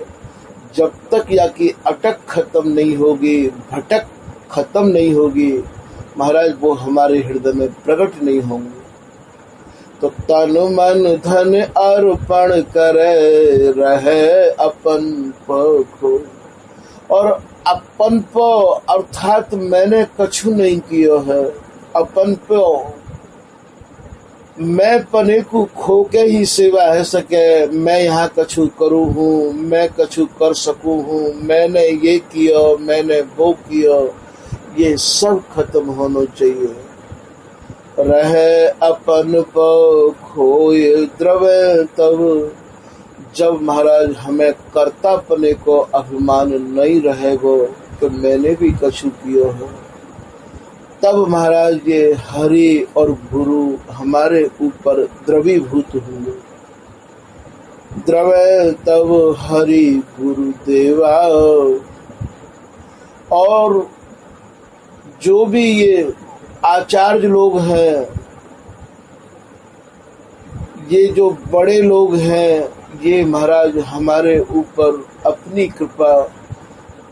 जब तक या कि अटक खत्म नहीं होगी, भटक खत्म नहीं होगी, महाराज वो हमारे हृदय में प्रकट नहीं होंगे। तो तन मन धन अर्पण करे, रहे अपन को। और अपन को अर्थात मैंने कछु नहीं किया है, अपन को मैं पने को खो के ही सेवा है सके। मैं यहाँ कछु करूँ हूँ, मैं कछु कर सकूँ हूँ, मैंने ये किया, मैंने वो किया, ये सब खत्म होना चाहिए। रहे अपन को खोए द्रव्य तब, जब महाराज हमें कर्तापने को अभिमान नहीं रहेगो तो मैंने भी कछु किया है, तब महाराज ये हरि और गुरु हमारे ऊपर द्रवीभूत होंगे। द्रव्य तब हरि गुरु देवा। और जो भी ये आचार्य लोग हैं, ये जो बड़े लोग हैं, ये महाराज हमारे ऊपर अपनी कृपा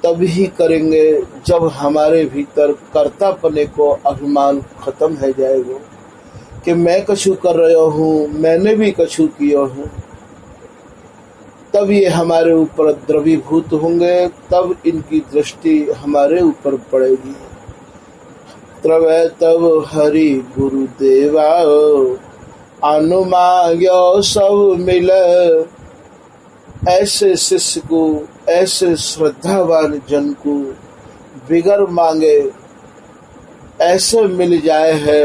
तभी करेंगे जब हमारे भीतर कर्तापने को अभिमान खत्म हो जाएगा कि मैं कछु कर रहा हूँ, मैंने भी कछु किया है। तब ये हमारे ऊपर द्रवीभूत होंगे, तब इनकी दृष्टि हमारे ऊपर पड़ेगी। त्रवै तब हरि गुरु देवा, अनुमाग्यो सब मिले। ऐसे शिष्य को, ऐसे श्रद्धावान जन को बिगर मांगे ऐसे मिल जाए है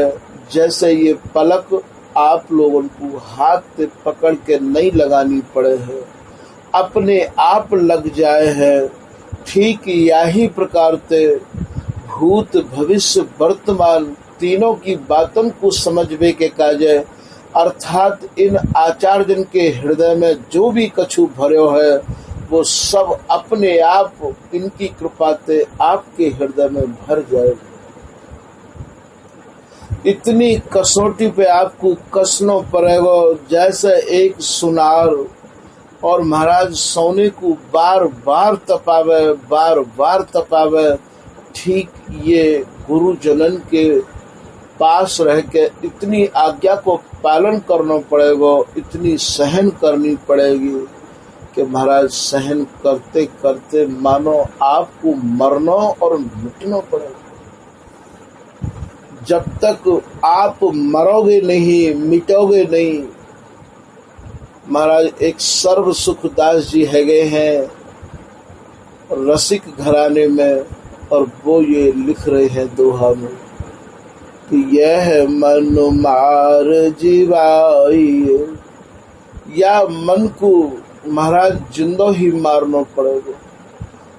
जैसे ये पलक आप लोगों को हाथ से पकड़ के नहीं लगानी पड़े है, अपने आप लग जाए है। ठीक यही प्रकार से भूत भविष्य वर्तमान तीनों की बातों को समझवे के काजे, अर्थात इन आचार्यन के हृदय में जो भी कछु भर्यो है वो सब अपने आप इनकी कृपा से आपके हृदय में भर जाएगा। इतनी कसौटी पे आपको कसना पड़ेगा जैसे एक सुनार और महाराज सोने को बार बार तपावे। ठीक ये गुरु जनन के पास रह के इतनी आज्ञा को पालन करना पड़ेगा, इतनी सहन करनी पड़ेगी कि महाराज सहन करते करते मानो आपको मरना और मिटना पड़ेगा। जब तक आप मरोगे नहीं, मिटोगे नहीं। महाराज एक सर्व सुखदास जी है गए हैं रसिक घराने में, और वो ये लिख रहे हैं दोहा में कि यह मन मार जीवाई, या मन को महाराज जिंदो ही मारना पड़ेगा।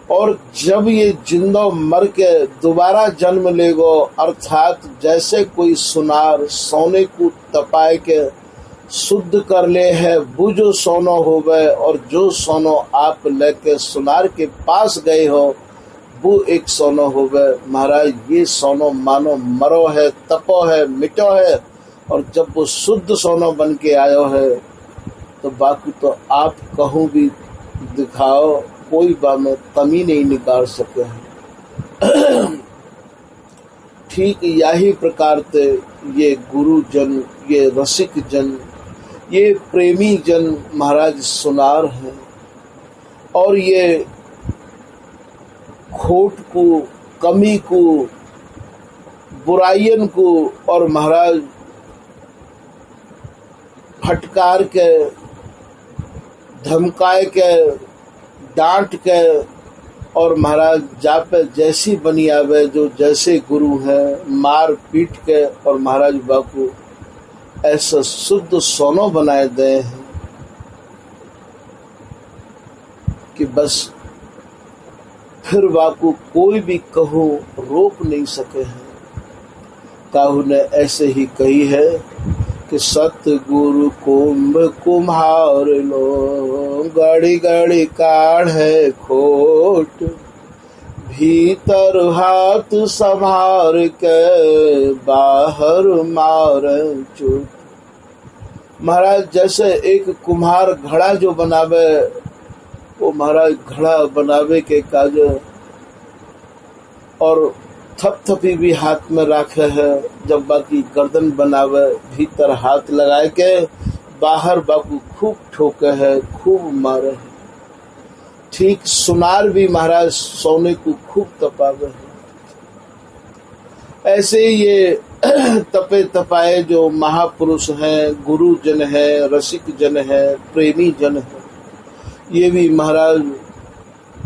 और जब ये जिंदो मर के दोबारा जन्म लेगो, अर्थात जैसे कोई सुनार सोने को तपाए के शुद्ध कर ले है, वो जो सोनो होवे, और जो सोनो आप लेके सुनार के पास गए हो वो एक सोनो होवे। महाराज ये सोनो मानो मरो है, तपो है, मिटो है, और जब वो शुद्ध सोनो बन के आयो है तो बाकी तो आप कहूँ भी दिखाओ, कोई में कमी नहीं निकाल सके हैं। ठीक यही प्रकार से ये गुरु जन, ये रसिक जन, ये प्रेमी जन महाराज सुनार हैं, और ये खोट को, कमी को, बुराइयन को और महाराज फटकार के, धमकाए के, डांट के, और महाराज जापे जैसी बनी आवे, जो जैसे गुरु हैं, मार पीट के और महाराज बापू ऐसा शुद्ध सोनो बनाए दे हैं कि बस फिर बापू कोई भी कहो रोक नहीं सके हैं। काहू ने ऐसे ही कही है कि सतगुरु कुंभ कुम्हार लो, गाड़ी गाड़ी काढ़ है खोट, भीतर हाथ संभार के बाहर मार चोट। महाराज जैसे एक कुम्हार घड़ा जो बनावे, वो महाराज घड़ा बनावे के काज और थपथपी भी हाथ में रखे है, जब बाकी गर्दन बनावे भीतर हाथ लगाए के, बाहर बापू खूब ठोके है, खूब मारे है। ठीक सुनार भी महाराज सोने को खूब तपावे है। ऐसे ये तपे तपाए जो महापुरुष हैं, गुरु जन है, रसिक जन है, प्रेमी जन है, ये भी महाराज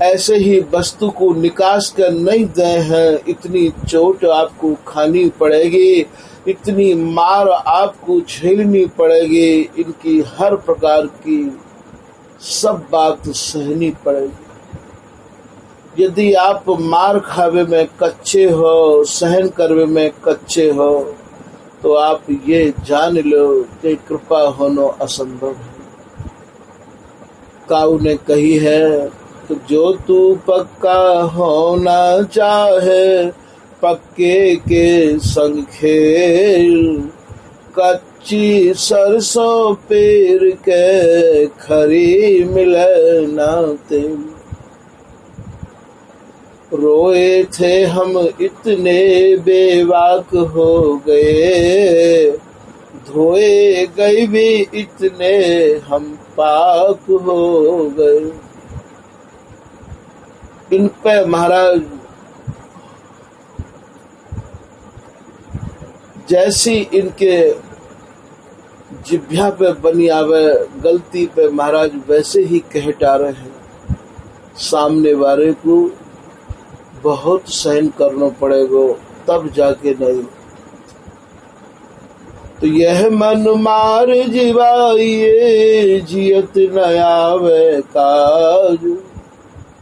ऐसे ही वस्तु को निकास कर नहीं दे हैं। इतनी चोट आपको खानी पड़ेगी, इतनी मार आपको झेलनी पड़ेगी, इनकी हर प्रकार की सब बात सहनी पड़ेगी। यदि आप मार खावे में कच्चे हो, सहन करवे में कच्चे हो, तो आप ये जान लो कि कृपा होना असंभव है। काऊ ने कही है तो जो तू पक्का होना चाहे, पक्के के संग खेल, कच्ची सरसों पेर के खरी मिले ना तेल। रोए थे हम इतने बेवाक हो गए, धोए गए भी इतने हम पाक हो गए। इन पे महाराज जैसी इनके जिभ्या पे बनी आवे गलती पे महाराज वैसे ही कहटा रहे हैं। सामने वाले को बहुत सहन करना पड़ेगा तब जाके नहीं। तो यह मन मार जीवाइए, जियत न आवे काज।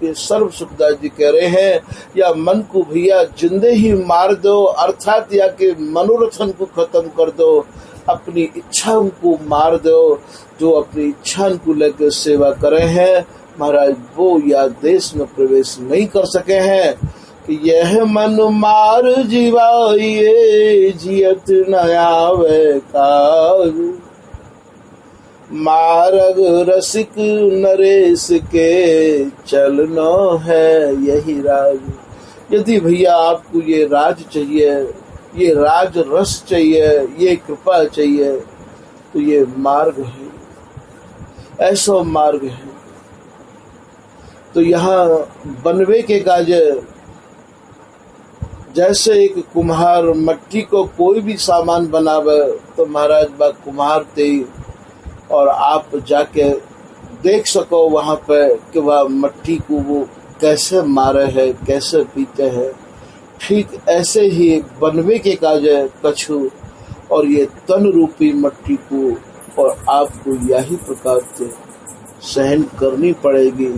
ये सर्व सुखदास जी कह रहे हैं, या मन को भैया जिंदे ही मार दो, अर्थात या कि मनोरथन को खत्म कर दो, अपनी इच्छाओं को मार दो। जो अपनी इच्छा को लेकर सेवा करे हैं, महाराज वो या देश में प्रवेश नहीं कर सके हैं कि यह मन मार जीवाइए जियत न आवे काज, मार्ग रसिक नरेश के चलनो है यही राज। यदि भैया आपको ये राज चाहिए, ये राज रस चाहिए, ये कृपा चाहिए, तो ये मार्ग है, ऐसा मार्ग है। तो यहाँ बनवे के काज, जैसे एक कुम्हार मट्टी को कोई भी सामान बनावे तो महाराज बा कुम्हार थे, और आप जाके देख सको वहाँ पे कि वह मट्टी को वो कैसे मारे है, कैसे पीते हैं। ठीक ऐसे ही बनवे के काज है कछु, और ये तन रूपी मट्टी को और आपको यही प्रकार से सहन करनी पड़ेगी,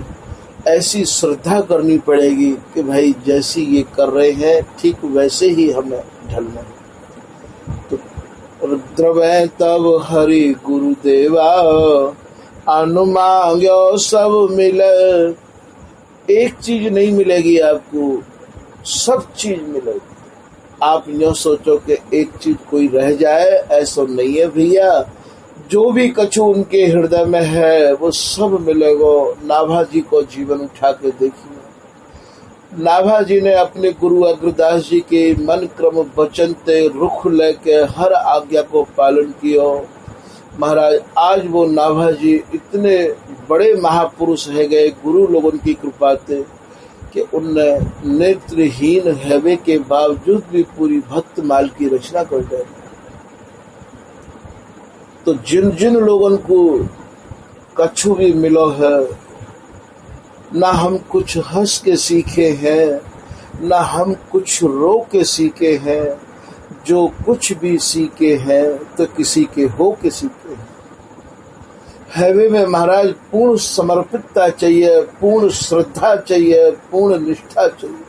ऐसी श्रद्धा करनी पड़ेगी कि भाई जैसी ये कर रहे हैं ठीक वैसे ही हमें ढलना। तो रुद्रवै तब हरि गुरुदेवा, अनुमांग्यो सब मिले। एक चीज नहीं मिलेगी आपको, सब चीज मिलेगी। आप यूँ सोचो कि एक चीज कोई रह जाए, ऐसा नहीं है भैया। जो भी कछु उनके हृदय में है वो सब मिलेगा। नाभाजी को जीवन उठा के देखिए। नाभाजी ने अपने गुरु अग्रदास जी के मन क्रम वचन ते रुख लेके हर आज्ञा को पालन किया। महाराज आज वो नाभाजी इतने बड़े महापुरुष है गए गुरु लोगों की कृपा से कि उनने नेत्रहीन हैवे के बावजूद भी पूरी भक्त माल की रचना कर दी। तो जिन जिन लोगों को कछु भी मिलो है, ना हम कुछ हंस के सीखे हैं, ना हम कुछ रो के सीखे हैं, जो कुछ भी सीखे हैं तो किसी के हो के सीखे हैं। हैवे में महाराज पूर्ण समर्पितता चाहिए, पूर्ण श्रद्धा चाहिए, पूर्ण निष्ठा चाहिए।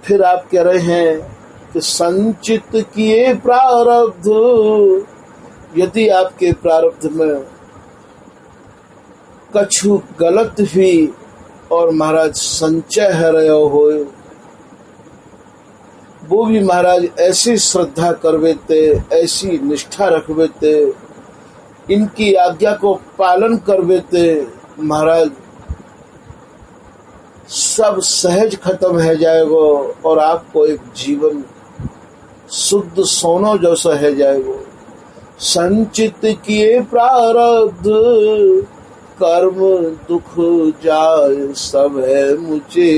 फिर आप कह रहे हैं कि संचित किए प्रारब्ध, यदि आपके प्रारब्ध में कछु गलत भी और महाराज संचय है रहे हो, वो भी महाराज ऐसी श्रद्धा करवेते, ऐसी निष्ठा रखवेते, इनकी आज्ञा को पालन करवेते, महाराज सब सहज खत्म है जाएगा और आपको एक जीवन शुद्ध सोनो जैसा है जाएगा। संचित किए प्रारब्ध, कर्म दुख जाए सब है मुझे।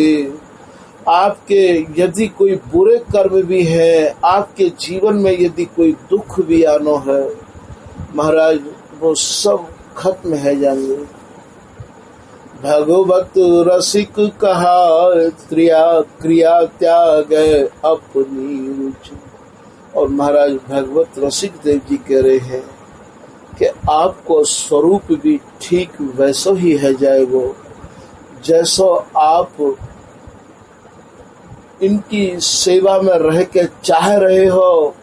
आपके यदि कोई बुरे कर्म भी है, आपके जीवन में यदि कोई दुख भी आनो है, महाराज वो सब खत्म है जाएंगे। भगवत रसिक कहा क्रिया त्याग अपनी रुचि। और महाराज भगवत रसिक देव जी कह रहे हैं कि आपको स्वरूप भी ठीक वैसा ही है जाएगा जैसा आप इनकी सेवा में रह के चाह रहे हो।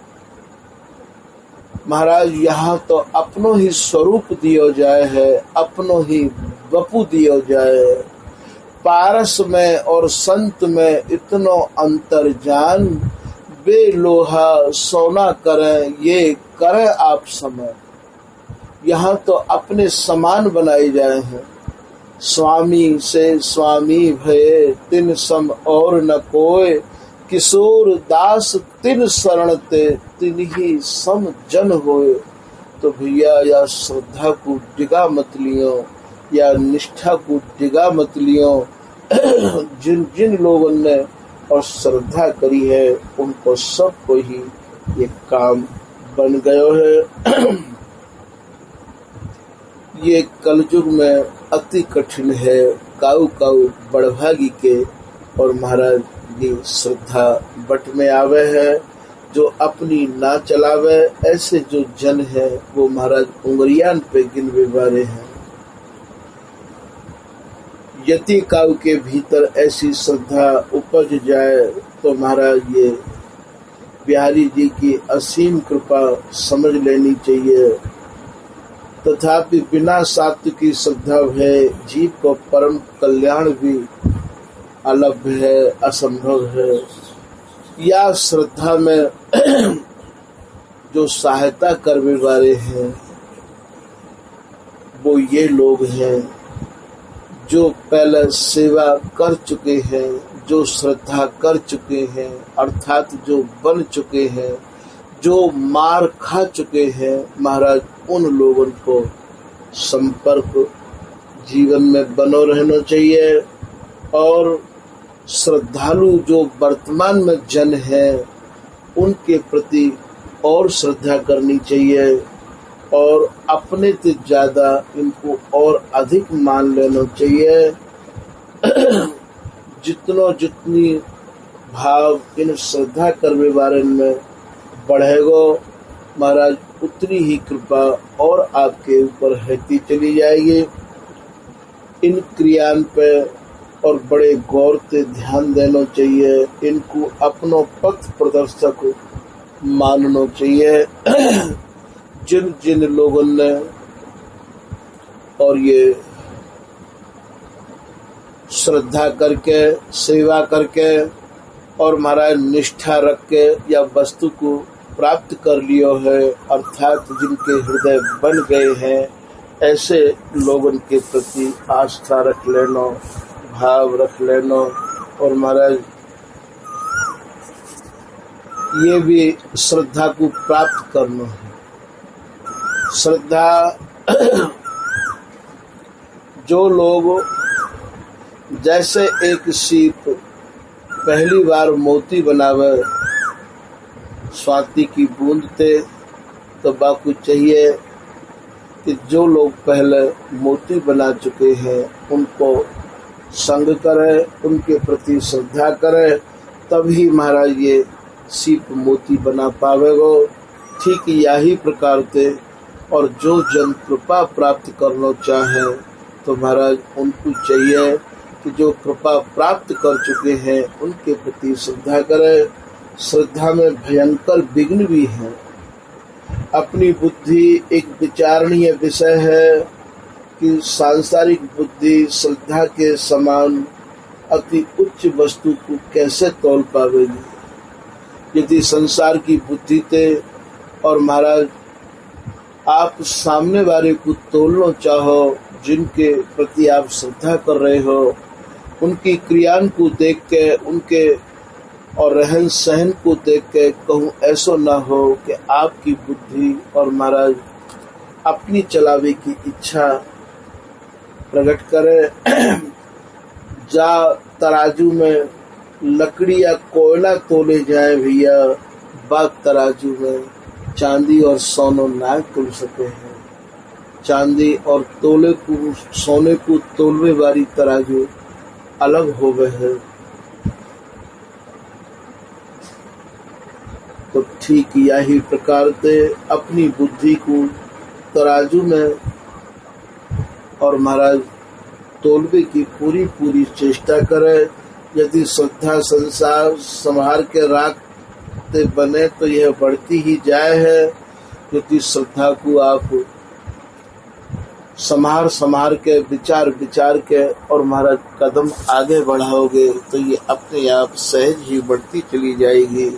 महाराज यहाँ तो अपनो ही स्वरूप दियो जाए है, अपनो ही वपु दियो जाए। पारस में और संत में इतनो अंतर जान, वे लोहा सोना करें ये करें आप समय। यहाँ तो अपने समान बनाए जाए हैं। स्वामी से स्वामी भये तिन सम और न कोय, किशोर दास तिन शरण ते तिन ही सम जन होए। तो भैया या श्रद्धा को डिगा मत लियो, या निष्ठा को डिगा मत लियो। जिन जिन लोगों ने और श्रद्धा करी है उनको सबको ही ये काम बन गयो है। ये कलयुग में अति कठिन है, काऊ काऊ बड़भागी के। और महाराज ये श्रद्धा बट में आवे है, जो अपनी ना चलावे ऐसे जो जन है वो महाराज उंगलियान पे गिनवे वाले हैं। यति काऊ के भीतर ऐसी श्रद्धा उपज जाए तो महाराज ये बिहारी जी की असीम कृपा समझ लेनी चाहिए तथापि बिना सात्विकी श्रद्धा भय जीव को परम कल्याण भी अलभ्य है, असंभव है। या श्रद्धा में जो सहायता करने वाले हैं वो ये लोग हैं जो पहले सेवा कर चुके हैं, जो श्रद्धा कर चुके हैं, अर्थात जो बन चुके हैं, जो मार खा चुके हैं। महाराज उन लोगों को संपर्क जीवन में बनो रहना चाहिए। और श्रद्धालु जो वर्तमान में जन है उनके प्रति और श्रद्धा करनी चाहिए और अपने से ज्यादा इनको और अधिक मान लेना चाहिए। जितनी भाव इन श्रद्धा करने बारे में बढ़ेगा महाराज उतनी ही कृपा और आपके ऊपर रहती चली जाएगी। इन क्रियान पे और बड़े गौर से ध्यान देना चाहिए, इनको अपनो पथ प्रदर्शक मानना चाहिए। जिन जिन लोगों ने और ये श्रद्धा करके सेवा करके और महाराज निष्ठा रख के या वस्तु को प्राप्त कर लियो है, अर्थात जिनके हृदय बन गए हैं, ऐसे लोगों के प्रति आस्था रख लेना, भाव रख लेना। और महाराज ये भी श्रद्धा को प्राप्त करना है। श्रद्धा जो लोग जैसे एक सीप पहली बार मोती बनावे स्वाति की बूंद ते, तो बाकू चाहिए कि जो लोग पहले मोती बना चुके हैं उनको संग करे, उनके प्रति श्रद्धा करे, तभी महाराज ये सीप मोती बना पावेगो। ठीक यही प्रकार से और जो जन कृपा प्राप्त करना चाहे तो महाराज उनको चाहिए कि जो कृपा प्राप्त कर चुके हैं उनके प्रति श्रद्धा करे। श्रद्धा में भयंकर विघ्न भी है। अपनी बुद्धि एक विचारणीय विषय है कि सांसारिक बुद्धि श्रद्धा के समान अति उच्च वस्तु को कैसे तोल पावेगी। यदि संसार की बुद्धि थे और महाराज आप सामने वाले को तोलना चाहो, जिनके प्रति आप श्रद्धा कर रहे हो, उनकी क्रियान को देख के, उनके और रहन सहन को देख के कहूँ ऐसा ना हो कि आपकी बुद्धि और महाराज अपनी चलावे की इच्छा प्रकट करे। जा तराजू में लकड़ी या कोयला तोले जाए भैया, बाग तराजू में चांदी और सोना ना तोल सके हैं। चांदी और तोले को सोने को तोलवे वाली तराजू अलग हो गए है। तो ठीक यही प्रकार से अपनी बुद्धि को तराजू में और महाराज तोलवे की पूरी पूरी चेष्टा करे। यदि श्रद्धा संसार संभार के राखते बने तो यह बढ़ती ही जाए है। यदि श्रद्धा को आप संभार के विचार के और महाराज कदम आगे बढ़ाओगे तो ये अपने आप सहज ही बढ़ती चली जाएगी।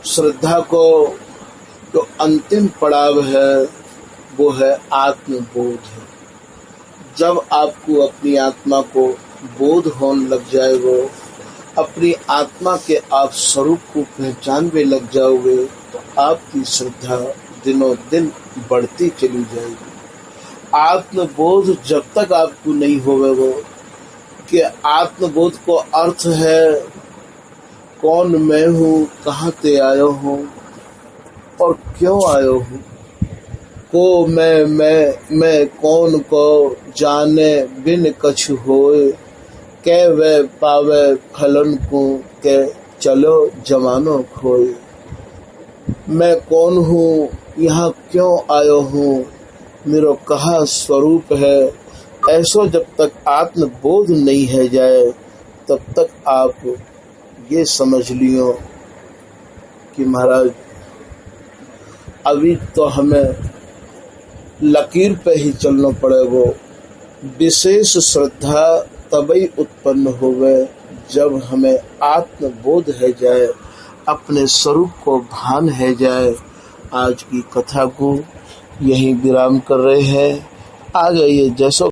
श्रद्धा को जो अंतिम पड़ाव है वो है आत्मबोध। जब आपको अपनी आत्मा को बोध होने लग जाएगा, अपनी आत्मा के आप स्वरूप को पहचानने लग जाओगे, तो आपकी श्रद्धा दिनों दिन बढ़ती चली जाएगी। आत्मबोध जब तक आपको नहीं होगा कि आत्मबोध को अर्थ है कौन मैं हूँ, कहाँ से आया हूँ और क्यों आया हूँ। को मैं कौन को जाने बिन कछु होए, कै वे पावे फलन को के चलो जमानो खोए। मैं कौन हूँ, यहाँ क्यों आयो हूँ, मेरो कहा स्वरूप है। ऐसा जब तक आत्मबोध नहीं है जाए तब तक आप ये समझ लियो कि महाराज अभी तो हमें लकीर पे ही चलना पड़ेगा। विशेष श्रद्धा तभी उत्पन्न होवे जब हमें आत्मबोध है जाए, अपने स्वरूप को भान है जाए। आज की कथा को यहीं विराम कर रहे हैं। आ जाइए जैसो